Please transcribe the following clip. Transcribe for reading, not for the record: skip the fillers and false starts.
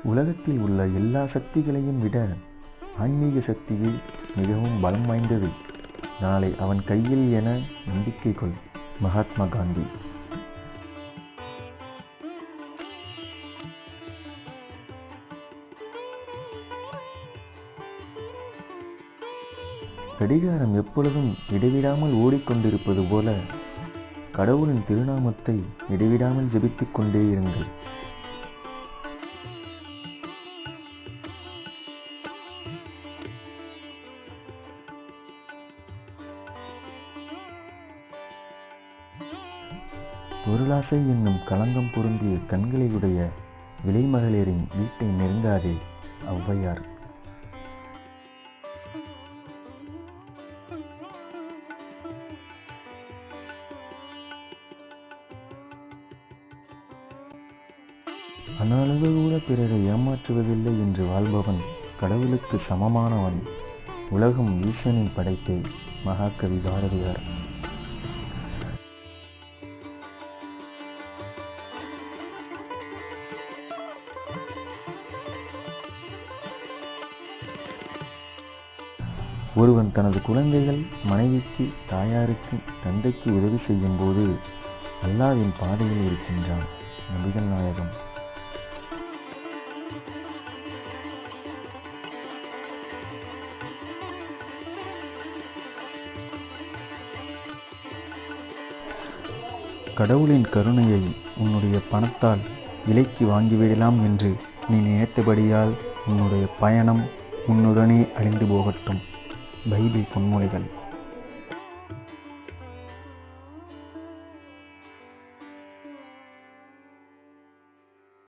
உலகத்தில் உள்ள எல்லா சக்திகளையும் விட ஆன்மீக சக்தியே மிகவும் பலம் வாய்ந்தது. நாளை அவன் கையில் என நம்பிக்கை கொள். மகாத்மா காந்தி. கடிகாரம் எப்பொழுதும் இடைவிடாமல் ஓடிக்கொண்டிருப்பது போல கடவுளின் திருநாமத்தை இடைவிடாமல் ஜெபித்துக் கொண்டே இருங்கள். பொருளாசை என்னும் களங்கம் பொருந்திய கண்களையுடைய விலைமகளிரின் வீட்டை நெருங்காதே. ஔவையார். அனளவு கூட பிறரை ஏமாற்றுவதில்லை என்று வாழ்பவன் கடவுளுக்கு சமமானவன். உலகம் ஈசனின் படைப்பே. மகாகவி பாரதியார். ஒருவன் தனது குழந்தைகள், மனைவிக்கு, தாயாருக்கு, தந்தைக்கு உதவி செய்யும் போது அல்லாஹ்வின் பாதையில் இருக்கின்றான். நபிகள் நாயகம். கடவுளின் கருணையை உன்னுடைய பணத்தால் விலைக்கு வாங்கிவிடலாம் என்று நீ நினைத்தபடியால் உன்னுடைய பயணம் உன்னுடனே அழிந்து போகட்டும். பைபிள் பொன்மொழிகள்.